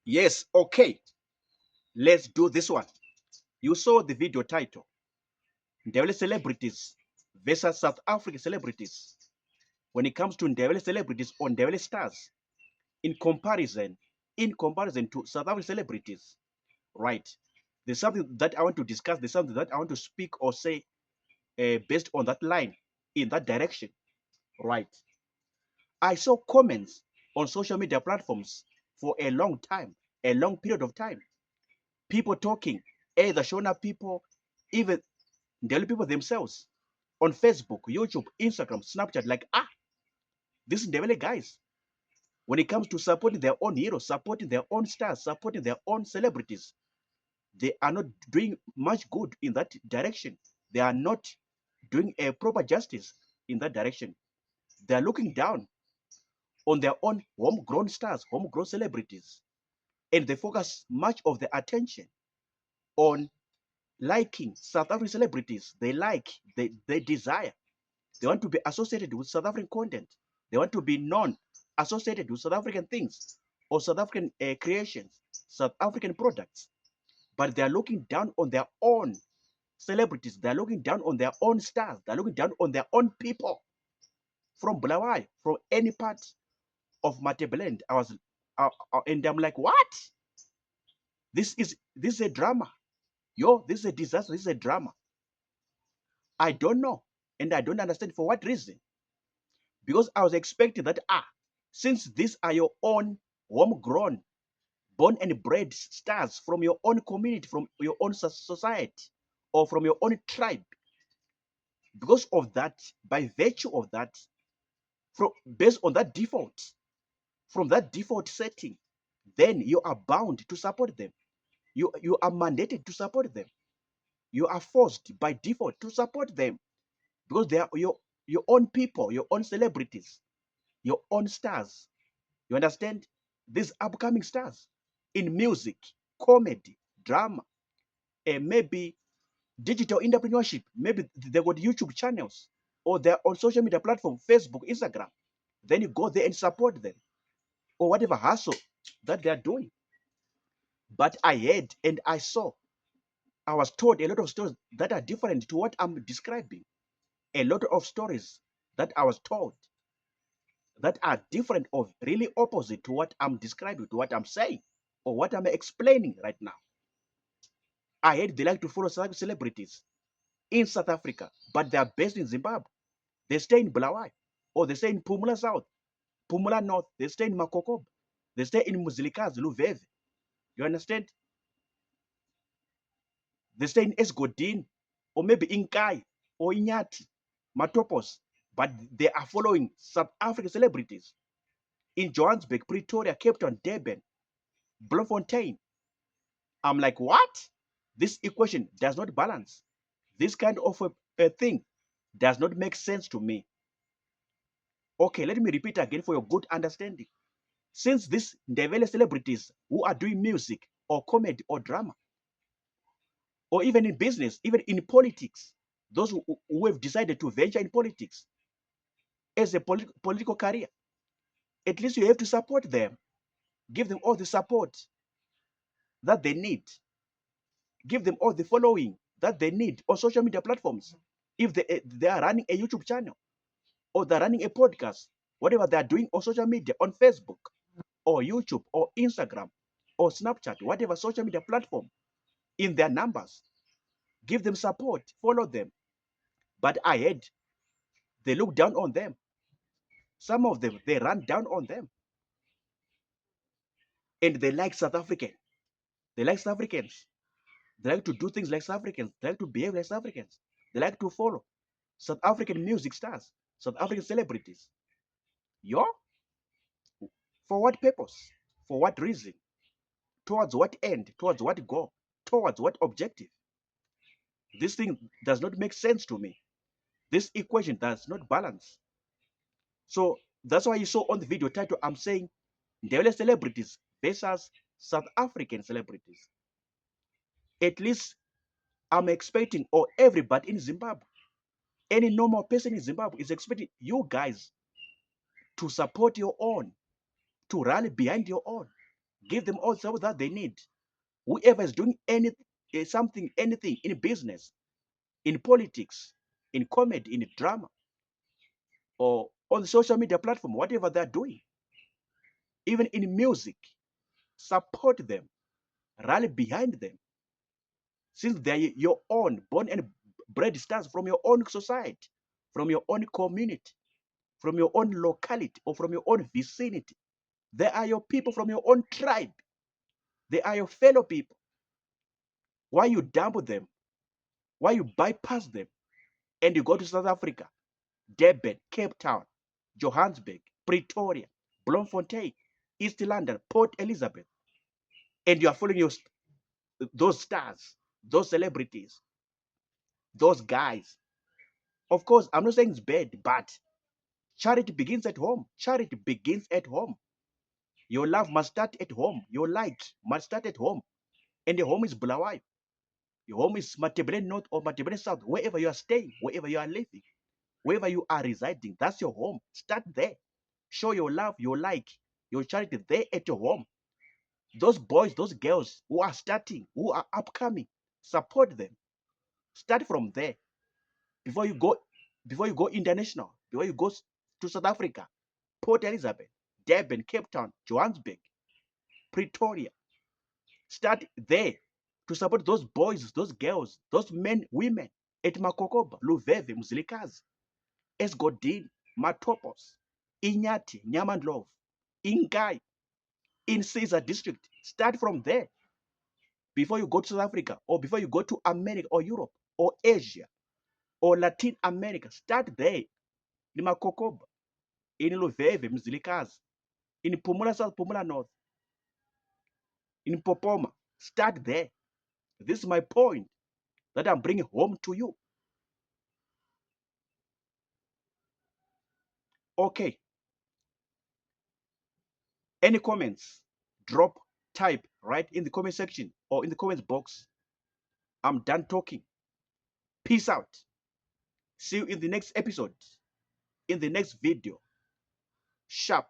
Yes, okay. Let's do this one. You saw the video title. Ndebele celebrities versus South African celebrities. When it comes to Ndebele celebrities or Ndebele stars, in comparison to South African celebrities, right? There's something that I want to discuss. There's something that I want to speak or say based on that line, in that direction, right? I saw comments on social media platforms for a long time, a long period of time. People talking, either Shona people, even the people themselves, on Facebook, YouTube, Instagram, Snapchat, like, this is the guys. When it comes to supporting their own heroes, supporting their own stars, supporting their own celebrities, they are not doing much good in that direction. They are not doing a proper justice in that direction. They are looking down on their own homegrown stars, homegrown celebrities, and they focus much of their attention on liking South African celebrities. They like, they desire. They want to be associated with South African content. They want to be known, associated with South African things or South African creations, South African products. But they are looking down on their own celebrities. They are looking down on their own stars. They are looking down on their own people from BULAWAYO, from any part of MUKURU. And I'm like, what? This is a drama. Yo, this is a disaster. This is a drama. I don't know, and I don't understand for what reason. Because I was expecting that, since these are your own homegrown, born and bred stars from your own community, from your own society, or from your own tribe, because of that, by virtue of that, based on that default, from that default setting, then you are bound to support them. You are mandated to support them. You are forced by default to support them because they are your own people, your own celebrities, your own stars. You understand? These upcoming stars in music, comedy, drama, and maybe digital entrepreneurship. Maybe they got YouTube channels or they're on social media platform, Facebook, Instagram. Then you go there and support them or whatever hustle that they're doing. But I heard and I was told a lot of stories that are different to what I'm describing. A lot of stories that I was told that are different or really opposite to what I'm describing, to what I'm saying, or what I'm explaining right now. I heard they like to follow celebrities in South Africa, but they are based in Zimbabwe. They stay in Bulawayo, or they stay in Pumula South, Pumula North. They stay in Makokob. They stay in Muzilikazi, Luveve. You understand? They stay in Esgodin, or maybe in Kai, or Inyati, Matopos. But they are following South African celebrities in Johannesburg, Pretoria, Cape Town, Durban, Bloemfontein. I'm like, what? This equation does not balance. This kind of a thing does not make sense to me. Okay, let me repeat again for your good understanding. Since these Ndebele celebrities who are doing music or comedy or drama, or even in business, even in politics, those who have decided to venture in politics as a political career, at least you have to support them. Give them all the support that they need. Give them all the following that they need on social media platforms. If they are running a YouTube channel or they're running a podcast, whatever they're doing on social media, on Facebook or YouTube or Instagram or Snapchat, whatever social media platform, in their numbers, give them support, follow them. But I heard they look down on them. Some of them, they run down on them. And they like South African. They like South Africans. They like to do things like South Africans. They like to behave like South Africans. They like to follow South African music stars, South African celebrities. Yo, for what purpose? For what reason? Towards what end? Towards what goal? Towards what objective? This thing does not make sense to me. This equation does not balance. So that's why you saw on the video title, I'm saying Ndebele celebrities versus South African celebrities. At least I'm expecting, or everybody in Zimbabwe, any normal person in Zimbabwe is expecting you guys to support your own, to rally behind your own, give them all the support that they need. Whoever is doing anything in business, in politics, in comedy, in drama, or on the social media platform, whatever they're doing, even in music, support them, rally behind them, since they're your own, born and bred stars from your own society, from your own community, from your own locality, or from your own vicinity. They are your people from your own tribe. They are your fellow people. Why you dump them? Why you bypass them and you go to South Africa, Durban, Cape Town, Johannesburg, Pretoria, Bloemfontein, East London, Port Elizabeth, and you are following those stars, those celebrities, those guys? Of course, I'm not saying it's bad, but charity begins at home. Charity begins at home. Your love must start at home. Your light must start at home. And the home is Bulawayo. Your home is Matebele North or Matebele South, wherever you are staying, wherever you are living, wherever you are residing. That's your home. Start there. Show your love, your like, your charity there at your home. Those boys, those girls who are starting, who are upcoming, support them. Start from there before you go international, before you go to South Africa, Port Elizabeth, Durban, Cape Town, Johannesburg, Pretoria. Start there to support those boys, those girls, those men, women at Makokoba, Luveve, Mzilikazi, Esgodini, Matopos, Inyati, Nyamandlov, Inkai, in Caesar district. Start from there before you go to South Africa, or before you go to America or Europe or Asia or Latin America. Start there in Makokoba, in Luveve, Mzilikazi, in Pumula South, Pumula North, in Popoma. Start there. This is my point that I'm bringing home to you. Okay. Any comments? Drop, type right in the comment section or in the comments box. I'm done talking. Peace out. See you in the next episode, in the next video. Sharp.